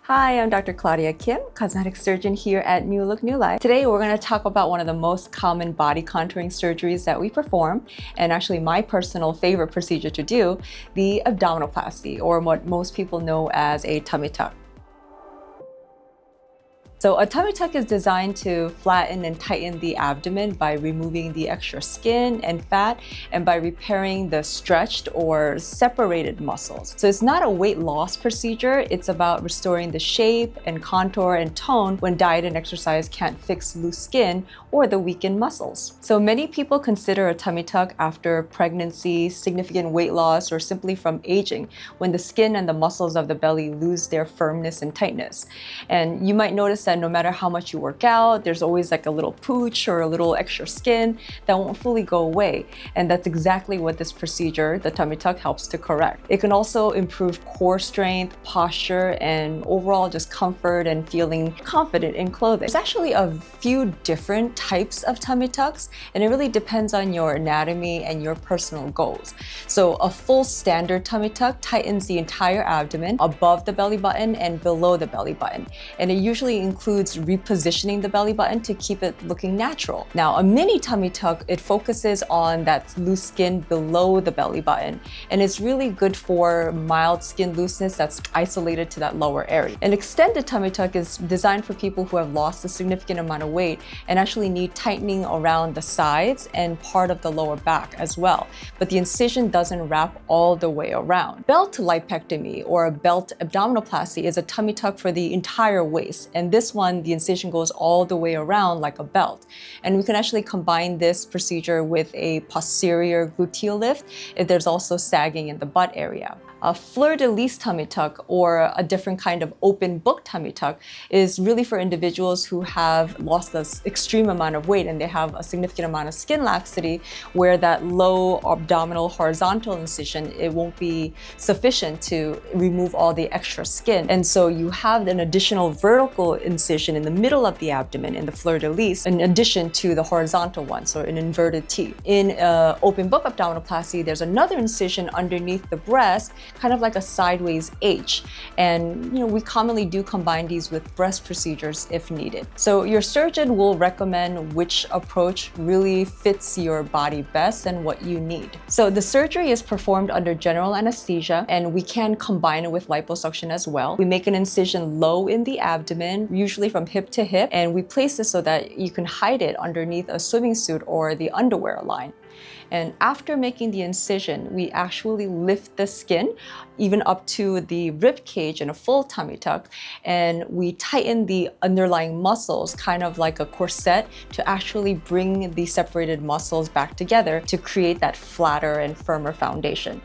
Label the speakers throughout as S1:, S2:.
S1: Hi, I'm Dr. Claudia Kim, cosmetic surgeon here at New Look New Life. Today we're going to talk about one of the most common body contouring surgeries that we perform, and actually my personal favorite procedure to do, the abdominoplasty, or what most people know as a tummy tuck. So a tummy tuck is designed to flatten and tighten the abdomen by removing the extra skin and fat and by repairing the stretched or separated muscles. So it's not a weight loss procedure, it's about restoring the shape and contour and tone when diet and exercise can't fix loose skin or the weakened muscles. So many people consider a tummy tuck after pregnancy, significant weight loss, or simply from aging, when the skin and the muscles of the belly lose their firmness and tightness. And you might notice that no matter how much you work out, there's always like a little pooch or a little extra skin that won't fully go away. And that's exactly what this procedure, the tummy tuck, helps to correct. It can also improve core strength, posture, and overall just comfort and feeling confident in clothing. There's actually a few different types of tummy tucks, and it really depends on your anatomy and your personal goals. So a full standard tummy tuck tightens the entire abdomen above the belly button and below the belly button. And it usually includes repositioning the belly button to keep it looking natural. Now, a mini tummy tuck, it focuses on that loose skin below the belly button, and it's really good for mild skin looseness that's isolated to that lower area. An extended tummy tuck is designed for people who have lost a significant amount of weight and actually need tightening around the sides and part of the lower back as well, but the incision doesn't wrap all the way around. Belt lipectomy or belt abdominoplasty is a tummy tuck for the entire waist, and this one, the incision goes all the way around like a belt. And we can actually combine this procedure with a posterior gluteal lift if there's also sagging in the butt area. A fleur-de-lis tummy tuck, or a different kind of open book tummy tuck, is really for individuals who have lost an extreme amount of weight and they have a significant amount of skin laxity where that low abdominal horizontal incision, it won't be sufficient to remove all the extra skin. And so you have an additional vertical incision in the middle of the abdomen in the fleur-de-lis in addition to the horizontal one, so an inverted T. In open book abdominoplasty, there's another incision underneath the breast, kind of like a sideways H. And we commonly do combine these with breast procedures if needed. So your surgeon will recommend which approach really fits your body best and what you need. So the surgery is performed under general anesthesia, and we can combine it with liposuction as well. We make an incision low in the abdomen, usually from hip to hip, and we place this so that you can hide it underneath a swimming suit or the underwear line. And after making the incision, we actually lift the skin even up to the rib cage in a full tummy tuck, and we tighten the underlying muscles, kind of like a corset, to actually bring the separated muscles back together to create that flatter and firmer foundation.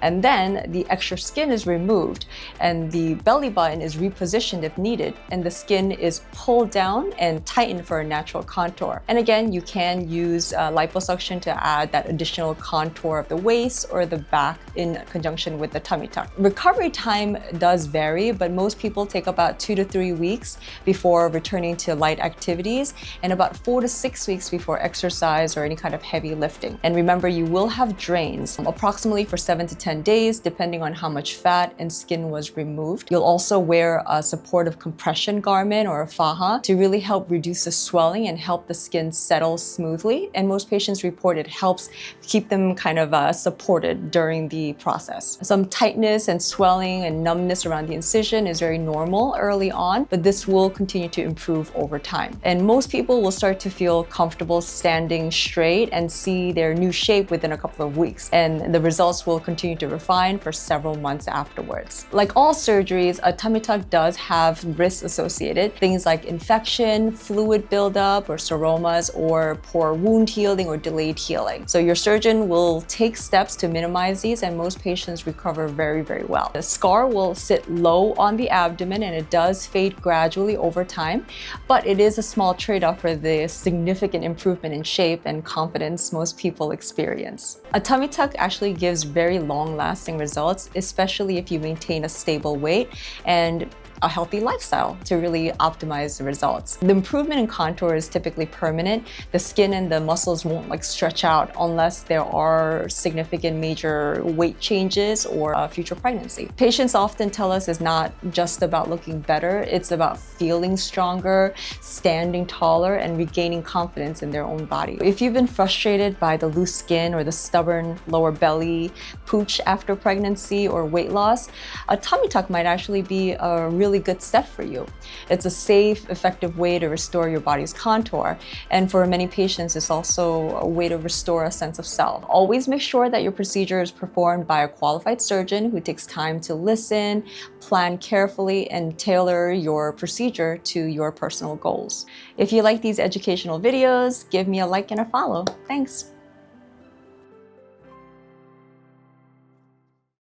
S1: And then the extra skin is removed and the belly button is repositioned if needed, and the skin is pulled down and tightened for a natural contour. And again, you can use liposuction to add that additional contour of the waist or the back in conjunction with the tummy tuck. Recovery time does vary, but most people take about 2 to 3 weeks before returning to light activities and about 4 to 6 weeks before exercise or any kind of heavy lifting. And remember, you will have drains approximately for 7 to 10 days, depending on how much fat and skin was removed. You'll also wear a supportive compression garment or a faja to really help reduce the swelling and help the skin settle smoothly. And most patients report it helps keep them kind of supported during the process. Some tightness and swelling and numbness around the incision is very normal early on, but this will continue to improve over time. And most people will start to feel comfortable standing straight and see their new shape within a couple of weeks. And the results will continue to refine for several months afterwards. Like all surgeries, a tummy tuck does have risks associated. Things like infection, fluid buildup, or seromas, or poor wound healing or delayed healing. So your surgeon will take steps to minimize these, and most patients recover very well. The scar will sit low on the abdomen, and it does fade gradually over time, but it is a small trade-off for the significant improvement in shape and confidence most people experience. A tummy tuck actually gives very long-lasting results, especially if you maintain a stable weight, and a healthy lifestyle to really optimize the results. The improvement in contour is typically permanent. The skin and the muscles won't like stretch out unless there are significant major weight changes or future pregnancy. Patients often tell us it's not just about looking better, it's about feeling stronger, standing taller, and regaining confidence in their own body. If you've been frustrated by the loose skin or the stubborn lower belly, pooch after pregnancy, or weight loss, a tummy tuck might actually be a really good step for you. It's a safe, effective way to restore your body's contour. And for many patients, it's also a way to restore a sense of self. Always make sure that your procedure is performed by a qualified surgeon who takes time to listen, plan carefully, and tailor your procedure to your personal goals. If you like these educational videos, give me a like and a follow. Thanks.